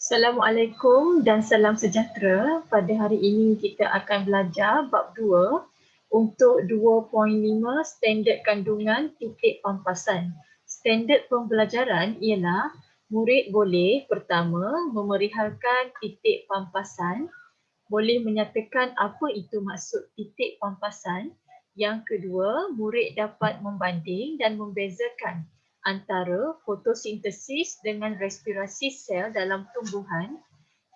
Assalamualaikum dan salam sejahtera. Pada hari ini kita akan belajar bab 2 untuk 2.5 standard kandungan titik pampasan. Standard pembelajaran ialah murid boleh pertama memerihalkan titik pampasan, boleh menyatakan apa itu maksud titik pampasan. Yang kedua, murid dapat membanding dan membezakan antara fotosintesis dengan respirasi sel dalam tumbuhan.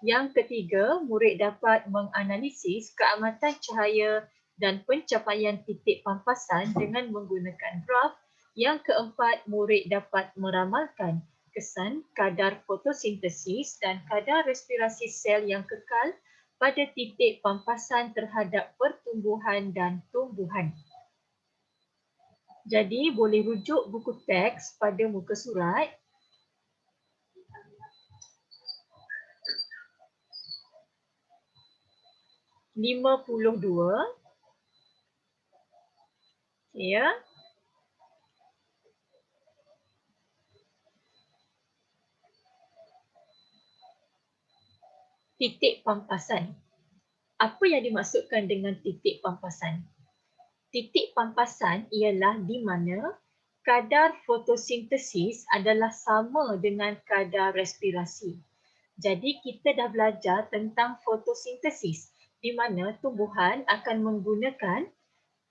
Yang ketiga, murid dapat menganalisis keamatan cahaya dan pencapaian titik pampasan dengan menggunakan graf. Yang keempat, murid dapat meramalkan kesan kadar fotosintesis dan kadar respirasi sel yang kekal pada titik pampasan terhadap pertumbuhan dan tumbuhan. Jadi boleh rujuk buku teks pada muka surat 52. Ya. Titik pampasan. Apa yang dimaksudkan dengan titik pampasan? Titik pampasan ialah di mana kadar fotosintesis adalah sama dengan kadar respirasi. Jadi kita dah belajar tentang fotosintesis di mana tumbuhan akan menggunakan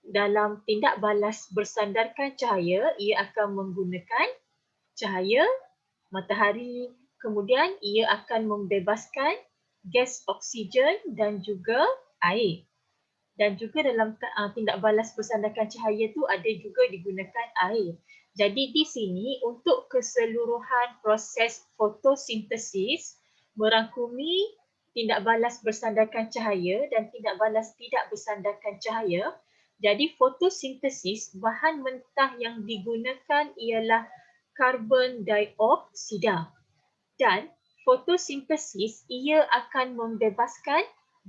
dalam tindak balas bersandarkan cahaya, ia akan menggunakan cahaya matahari, kemudian ia akan membebaskan gas oksigen dan juga air. Dan juga dalam tindak balas bersandarkan cahaya tu ada juga digunakan air. Jadi di sini untuk keseluruhan proses fotosintesis merangkumi tindak balas bersandarkan cahaya dan tindak balas tidak bersandarkan cahaya. Jadi fotosintesis bahan mentah yang digunakan ialah karbon dioksida. Dan fotosintesis ia akan membebaskan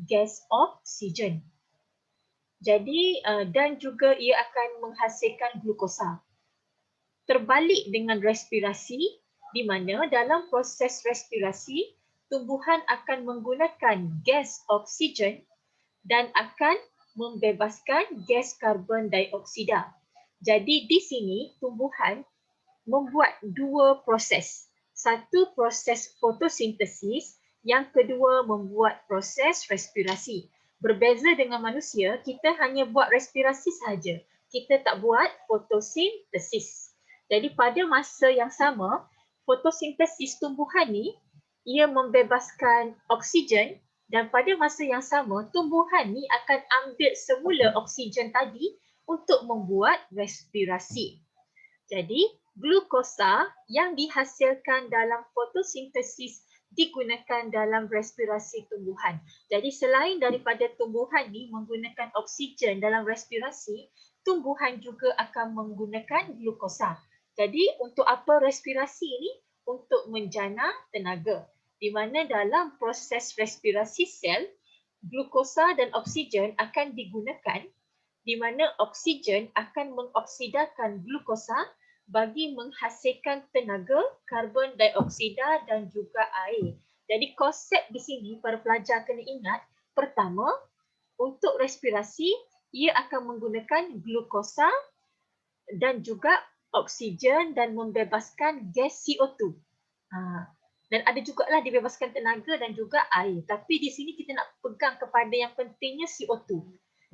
gas oksigen. Jadi dan juga ia akan menghasilkan glukosa. Terbalik dengan respirasi di mana dalam proses respirasi tumbuhan akan menggunakan gas oksigen dan akan membebaskan gas karbon dioksida. Jadi di sini tumbuhan membuat dua proses. Satu proses fotosintesis, yang kedua membuat proses respirasi. Berbeza dengan manusia, kita hanya buat respirasi sahaja. Kita tak buat fotosintesis. Jadi pada masa yang sama, fotosintesis tumbuhan ni, ia membebaskan oksigen dan pada masa yang sama, tumbuhan ni akan ambil semula oksigen tadi untuk membuat respirasi. Jadi, glukosa yang dihasilkan dalam fotosintesis digunakan dalam respirasi tumbuhan. Jadi selain daripada tumbuhan ni menggunakan oksigen dalam respirasi, tumbuhan juga akan menggunakan glukosa. Jadi untuk apa respirasi ini? Untuk menjana tenaga. Di mana dalam proses respirasi sel, glukosa dan oksigen akan digunakan di mana oksigen akan mengoksidakan glukosa bagi menghasilkan tenaga, karbon dioksida dan juga air. Jadi konsep di sini para pelajar kena ingat, pertama, untuk respirasi, ia akan menggunakan glukosa dan juga oksigen dan membebaskan gas CO2. Dan ada jugalah dibebaskan tenaga dan juga air. Tapi di sini kita nak pegang kepada yang pentingnya CO2.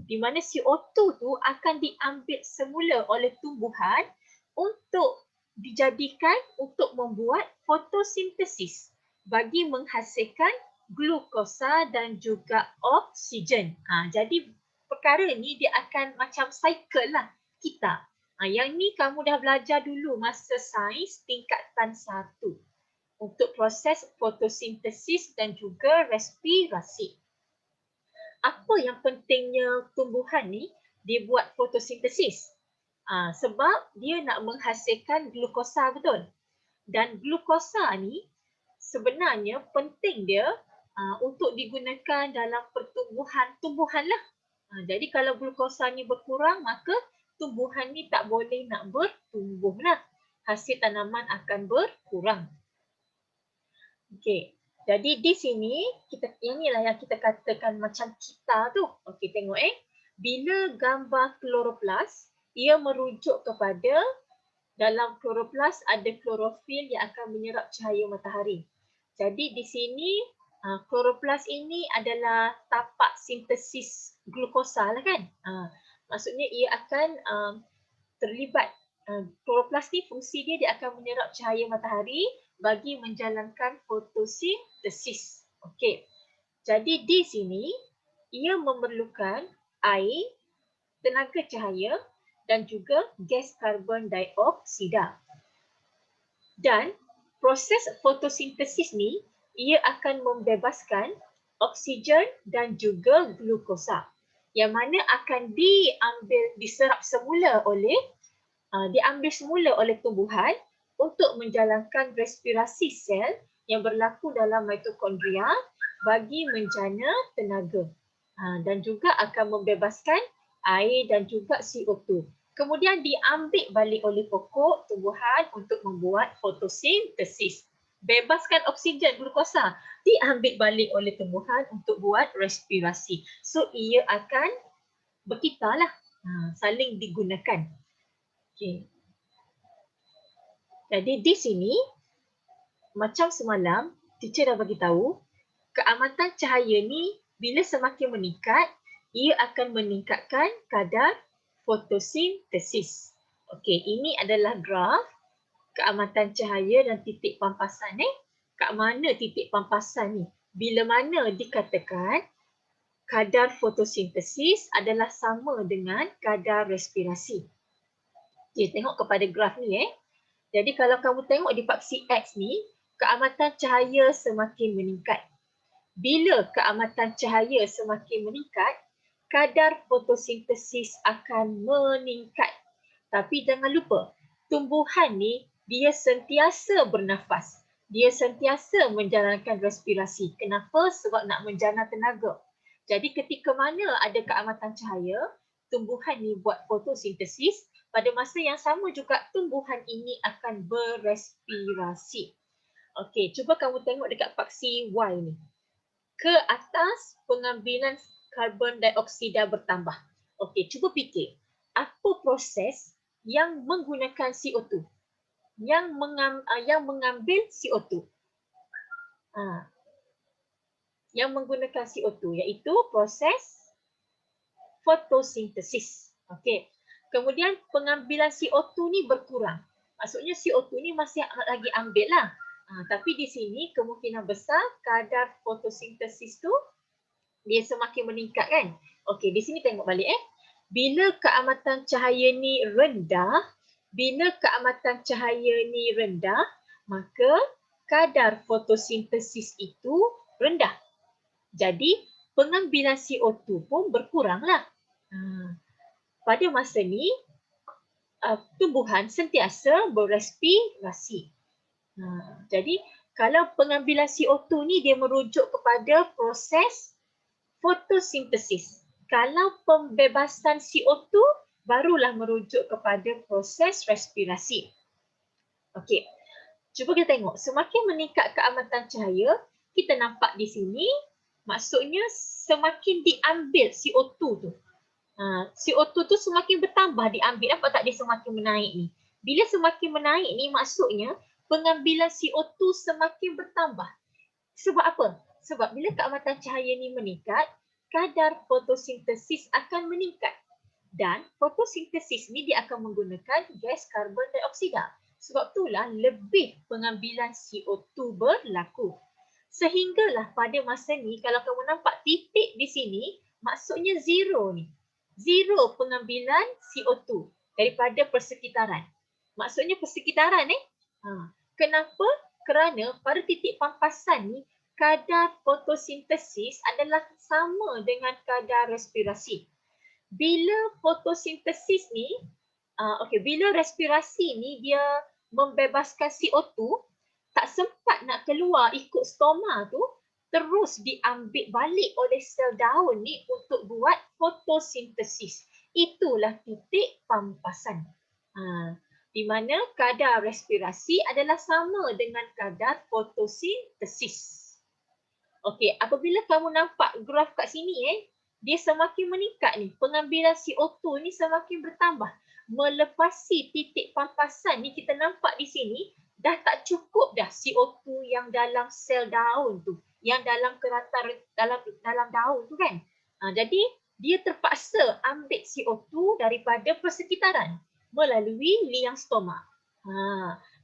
Di mana CO2 tu akan diambil semula oleh tumbuhan untuk dijadikan untuk membuat fotosintesis bagi menghasilkan glukosa dan juga oksigen. Jadi perkara ni dia akan macam cycle lah kita. Yang ni kamu dah belajar dulu masa sains tingkatan 1 untuk proses fotosintesis dan juga respirasi. Apa yang pentingnya tumbuhan ni dibuat fotosintesis? Sebab dia nak menghasilkan glukosa, betul? Dan glukosa ni sebenarnya penting dia untuk digunakan dalam pertumbuhan tumbuhan lah. Jadi kalau glukosa ni berkurang, maka tumbuhan ni tak boleh nak bertumbuh lah. Hasil tanaman akan berkurang. Okey. Jadi di sini yang inilah yang kita katakan macam kita tu. Okey, tengok bila gambar kloroplas, ia merujuk kepada dalam kloroplas ada klorofil yang akan menyerap cahaya matahari. Jadi di sini kloroplas ini adalah tapak sintesis glukosa lah kan. Maksudnya ia akan terlibat. Kloroplas ni fungsi dia akan menyerap cahaya matahari bagi menjalankan fotosintesis. Okey. Jadi di sini ia memerlukan air, tenaga cahaya dan juga gas karbon dioksida. Dan proses fotosintesis ni ia akan membebaskan oksigen dan juga glukosa yang mana akan diserap semula oleh tumbuhan untuk menjalankan respirasi sel yang berlaku dalam mitokondria bagi menjana tenaga. Dan juga akan membebaskan air dan juga CO2. Kemudian diambil balik oleh pokok tumbuhan untuk membuat fotosintesis. Bebaskan oksigen glukosa, diambil balik oleh tumbuhan untuk buat respirasi. So ia akan berkitar lah, saling digunakan. Okay. Jadi di sini macam semalam teacher dah bagi tahu keamatan cahaya ni bila semakin meningkat ia akan meningkatkan kadar fotosintesis. Okey, ini adalah graf keamatan cahaya dan titik pampasan kat mana titik pampasan ni? Bila mana dikatakan kadar fotosintesis adalah sama dengan kadar respirasi. Okay, tengok kepada graf ni Jadi kalau kamu tengok di paksi X ni, keamatan cahaya semakin meningkat. Bila keamatan cahaya semakin meningkat, kadar fotosintesis akan meningkat. Tapi jangan lupa, tumbuhan ni dia sentiasa bernafas. Dia sentiasa menjalankan respirasi. Kenapa? Sebab nak menjana tenaga. Jadi ketika mana ada keamatan cahaya, tumbuhan ni buat fotosintesis, pada masa yang sama juga tumbuhan ini akan berrespirasi. Okey, cuba kamu tengok dekat paksi Y ni. Ke atas pengambilan karbon dioksida bertambah. Okey, cuba fikir. Apa proses yang menggunakan CO2? Yang mengambil CO2. Yang menggunakan CO2 iaitu proses fotosintesis. Okey. Kemudian pengambilan CO2 ni berkurang. Maksudnya CO2 ni masih lagi ambil lah. Tapi di sini kemungkinan besar kadar fotosintesis tu dia semakin meningkat kan. Okey, di sini tengok balik Bila keamatan cahaya ni rendah, maka kadar fotosintesis itu rendah. Jadi pengambilan CO2 pun berkuranglah. Pada masa ni tumbuhan sentiasa berrespirasi. Jadi kalau pengambilan CO2 ni dia merujuk kepada proses fotosintesis. Kalau pembebasan CO2 barulah merujuk kepada proses respirasi. Okey. Cuba kita tengok semakin meningkat keamatan cahaya, kita nampak di sini maksudnya semakin diambil CO2 tu. CO2 tu semakin bertambah diambil. Nampak tak dia semakin menaik ni? Bila semakin menaik ni maksudnya pengambilan CO2 semakin bertambah. Sebab apa? Sebab bila keamatan cahaya ni meningkat, kadar fotosintesis akan meningkat. Dan fotosintesis ni dia akan menggunakan gas karbon dioksida. Sebab itulah lebih pengambilan CO2 berlaku. Sehinggalah pada masa ni kalau kamu nampak titik di sini, maksudnya zero ni. Zero pengambilan CO2 daripada persekitaran. Maksudnya persekitaran Kenapa? Kerana pada titik pampasan ni kadar fotosintesis adalah sama dengan kadar respirasi. Bila fotosintesis ni, bila respirasi ni dia membebaskan CO2, tak sempat nak keluar ikut stoma tu, terus diambil balik oleh sel daun ni untuk buat fotosintesis. Itulah titik pampasan. Di mana kadar respirasi adalah sama dengan kadar fotosintesis. Okey, apabila kamu nampak graf kat sini dia semakin meningkat ni. Pengambilan CO2 ni semakin bertambah. Melepasi titik pampasan ni kita nampak di sini dah tak cukup dah CO2 yang dalam sel daun tu, yang dalam keratan dalam daun tu kan. Jadi dia terpaksa ambil CO2 daripada persekitaran melalui liang stoma.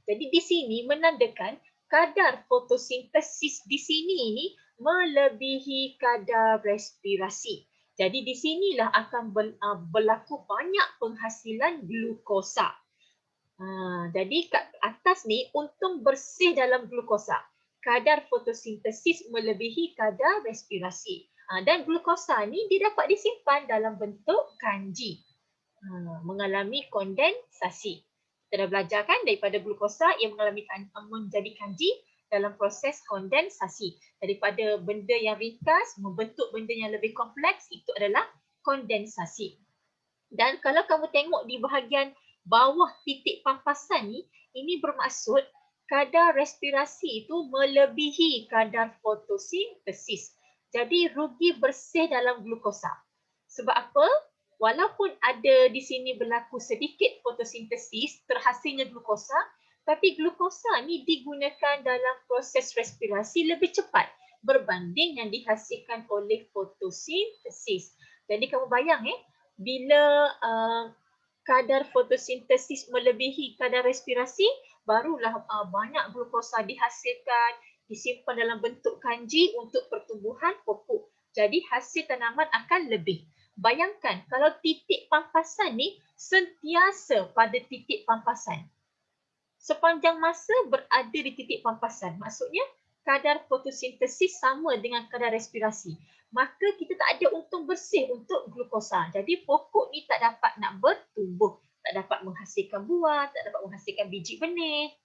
Jadi di sini menandakan kadar fotosintesis di sini ni melebihi kadar respirasi. Jadi di sinilah akan berlaku banyak penghasilan glukosa. Jadi kat atas ni untung bersih dalam glukosa. Kadar fotosintesis melebihi kadar respirasi. Dan glukosa ni dia dapat disimpan dalam bentuk kanji. Mengalami kondensasi. Kita dah belajar kan daripada glukosa ia menjadi kanji dalam proses kondensasi. Daripada benda yang ringkas membentuk benda yang lebih kompleks, itu adalah kondensasi. Dan kalau kamu tengok di bahagian bawah titik pampasan ni, ini bermaksud kadar respirasi itu melebihi kadar fotosintesis. Jadi rugi bersih dalam glukosa. Sebab apa? Walaupun ada di sini berlaku sedikit fotosintesis, terhasilnya glukosa, tapi glukosa ni digunakan dalam proses respirasi lebih cepat berbanding yang dihasilkan oleh fotosintesis. Jadi kamu bayang bila kadar fotosintesis melebihi kadar respirasi, barulah banyak glukosa dihasilkan, disimpan dalam bentuk kanji untuk pertumbuhan pokok. Jadi hasil tanaman akan lebih. Bayangkan kalau titik pampasan ni sentiasa pada titik pampasan. Sepanjang masa berada di titik pampasan. Maksudnya kadar fotosintesis sama dengan kadar respirasi. Maka kita tak ada untung bersih untuk glukosa. Jadi pokok ni tak dapat nak bertumbuh. Tak dapat menghasilkan buah, tak dapat menghasilkan biji benih.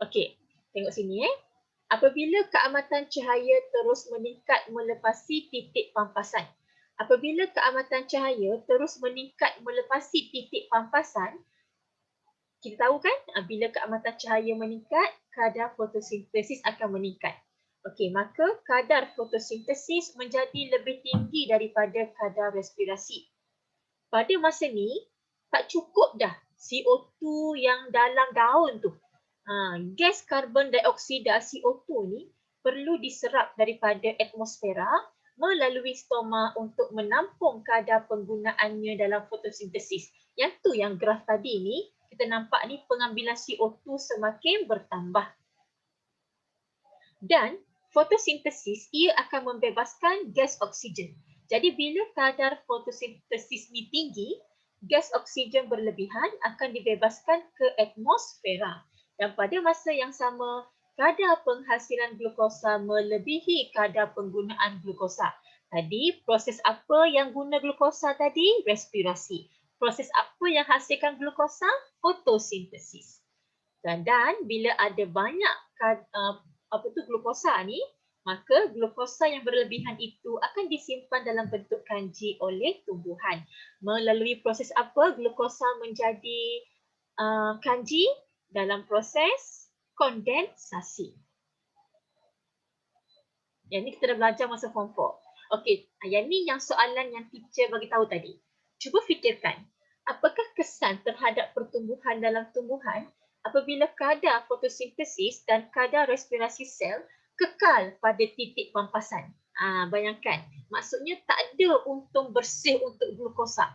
Okey, tengok sini Apabila keamatan cahaya terus meningkat melepasi titik pampasan. Apabila keamatan cahaya terus meningkat melepasi titik pampasan, kita tahu kan bila keamatan cahaya meningkat, kadar fotosintesis akan meningkat. Okey, maka kadar fotosintesis menjadi lebih tinggi daripada kadar respirasi. Pada masa ni, tak cukup dah CO2 yang dalam daun tu. Gas karbon dioksida CO2 ni perlu diserap daripada atmosfera melalui stoma untuk menampung kadar penggunaannya dalam fotosintesis. Yang tu yang graf tadi ni, kita nampak ni pengambilan CO2 semakin bertambah. Dan fotosintesis ia akan membebaskan gas oksigen. Jadi bila kadar fotosintesis ni tinggi, gas oksigen berlebihan akan dibebaskan ke atmosfera. Dan pada masa yang sama, kadar penghasilan glukosa melebihi kadar penggunaan glukosa. Tadi proses apa yang guna glukosa tadi? Respirasi. Proses apa yang hasilkan glukosa? Fotosintesis. Dan bila ada banyak glukosa ni, maka glukosa yang berlebihan itu akan disimpan dalam bentuk kanji oleh tumbuhan. Melalui proses apa glukosa menjadi kanji? Dalam proses kondensasi. Yang ni kita dah belajar masa form 4. Okey, yang ni yang soalan yang teacher bagi tahu tadi. Cuba fikirkan, apakah kesan terhadap pertumbuhan dalam tumbuhan apabila kadar fotosintesis dan kadar respirasi sel kekal pada titik pampasan? Bayangkan, maksudnya tak ada untung bersih untuk glukosa.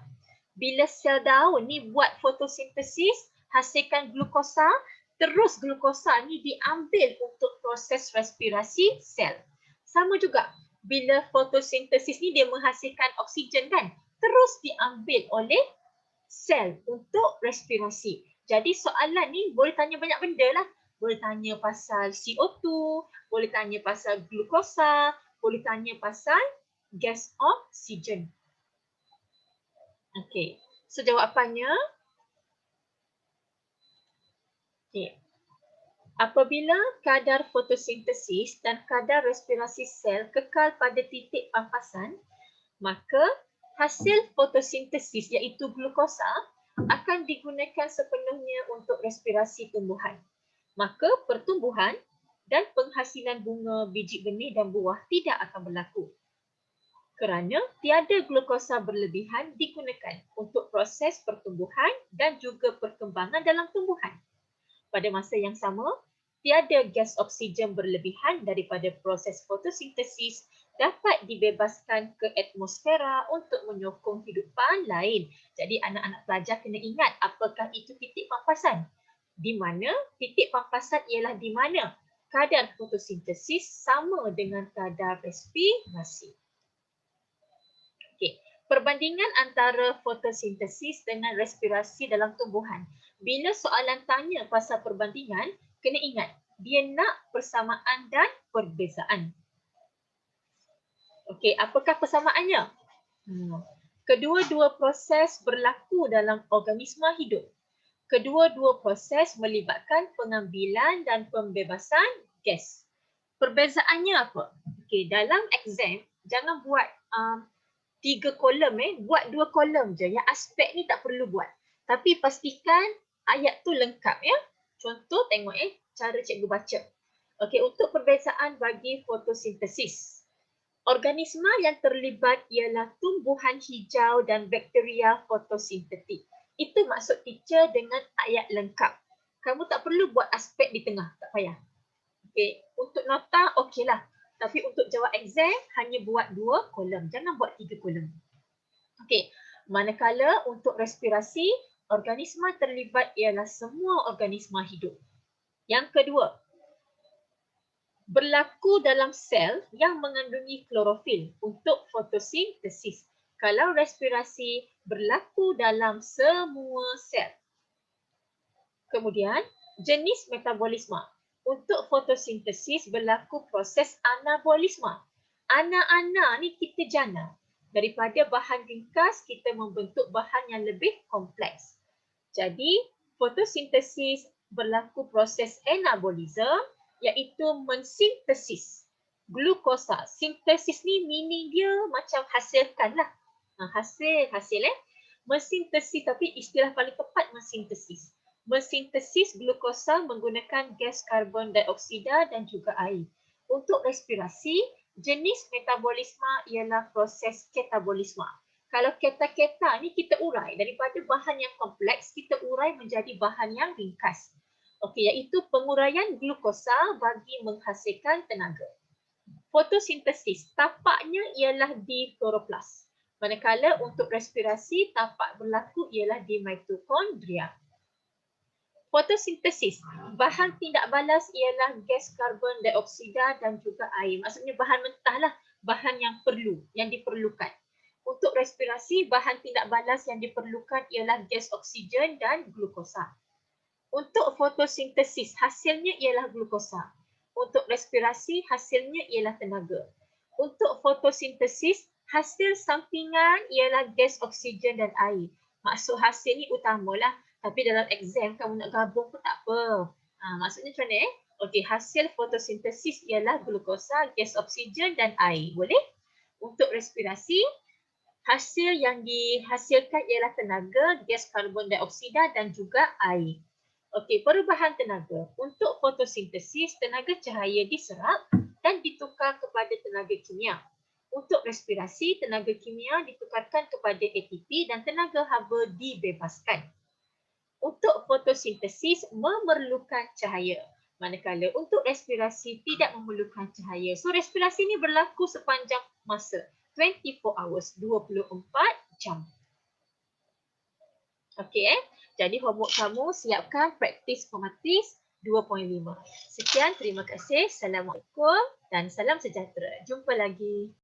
Bila sel daun ni buat fotosintesis, hasilkan glukosa, terus glukosa ni diambil untuk proses respirasi sel. Sama juga, bila fotosintesis ni dia menghasilkan oksigen kan, terus diambil oleh sel untuk respirasi. Jadi soalan ni boleh tanya banyak benda lah. Boleh tanya pasal CO2, boleh tanya pasal glukosa, boleh tanya pasal gas oksigen. Okey, so jawapannya, apabila kadar fotosintesis dan kadar respirasi sel kekal pada titik pampasan, maka hasil fotosintesis iaitu glukosa akan digunakan sepenuhnya untuk respirasi tumbuhan. Maka pertumbuhan dan penghasilan bunga, biji benih dan buah tidak akan berlaku. Kerana tiada glukosa berlebihan digunakan untuk proses pertumbuhan dan juga perkembangan dalam tumbuhan. Pada masa yang sama, tiada gas oksigen berlebihan daripada proses fotosintesis dapat dibebaskan ke atmosfera untuk menyokong kehidupan lain. Jadi anak-anak pelajar kena ingat apakah itu titik pampasan. Di mana titik pampasan ialah di mana kadar fotosintesis sama dengan kadar respirasi. Okey, perbandingan antara fotosintesis dengan respirasi dalam tumbuhan. Bila soalan tanya pasal perbandingan, kena ingat, dia nak persamaan dan perbezaan. Okey, apakah persamaannya? Kedua-dua proses berlaku dalam organisma hidup. Kedua-dua proses melibatkan pengambilan dan pembebasan gas. Perbezaannya apa? Okey, dalam exam, jangan buat 3 kolom buat 2 kolom je. Yang aspek ni tak perlu buat. Tapi pastikan ayat tu lengkap ya. Contoh tengok cara cikgu baca. Okey, untuk perbezaan bagi fotosintesis. Organisma yang terlibat ialah tumbuhan hijau dan bakteria fotosintetik. Itu maksud teacher dengan ayat lengkap. Kamu tak perlu buat aspek di tengah, tak payah. Okey, untuk nota okeylah. Tapi untuk jawab exam hanya buat 2 kolom, jangan buat 3 kolom. Okey, manakala untuk respirasi, organisma terlibat ialah semua organisma hidup. Yang kedua, berlaku dalam sel yang mengandungi klorofil untuk fotosintesis. Kalau respirasi, berlaku dalam semua sel. Kemudian, jenis metabolisme. Untuk fotosintesis berlaku proses anabolisme. Ana-ana ni kita jana. Daripada bahan ringkas, kita membentuk bahan yang lebih kompleks. Jadi, fotosintesis berlaku proses anabolisme iaitu mensintesis glukosa. Sintesis ni meaning dia macam hasilkan lah. Hasil. Mensintesis tapi istilah paling tepat mensintesis. Mensintesis glukosa menggunakan gas karbon dioksida dan juga air. Untuk respirasi, jenis metabolisme ialah proses katabolisme. Kalau kata-kata ni kita urai daripada bahan yang kompleks, kita urai menjadi bahan yang ringkas. Okey, iaitu penguraian glukosa bagi menghasilkan tenaga. Fotosintesis, tapaknya ialah di kloroplas. Manakala untuk respirasi, tapak berlaku ialah di mitokondria. Fotosintesis, bahan tindak balas ialah gas karbon dioksida dan juga air. Maksudnya bahan mentah lah, bahan yang diperlukan. Untuk respirasi, bahan tindak balas yang diperlukan ialah gas oksigen dan glukosa. Untuk fotosintesis, hasilnya ialah glukosa. Untuk respirasi, hasilnya ialah tenaga. Untuk fotosintesis, hasil sampingan ialah gas oksigen dan air. Maksud hasil ni utamalah. Tapi dalam exam kamu nak gabung pun tak apa. Maksudnya macam mana Okey, hasil fotosintesis ialah glukosa, gas oksigen dan air. Boleh? Untuk respirasi, hasil yang dihasilkan ialah tenaga, gas karbon dioksida dan juga air. Okey, perubahan tenaga. Untuk fotosintesis, tenaga cahaya diserap dan ditukar kepada tenaga kimia. Untuk respirasi, tenaga kimia ditukarkan kepada ATP dan tenaga haba dibebaskan. Untuk fotosintesis memerlukan cahaya. Manakala untuk respirasi tidak memerlukan cahaya. So respirasi ni berlaku sepanjang masa. 24 hours, 24 jam. Okey Jadi homework kamu siapkan praktis pematis 2.5. Sekian, terima kasih. Assalamualaikum dan salam sejahtera. Jumpa lagi.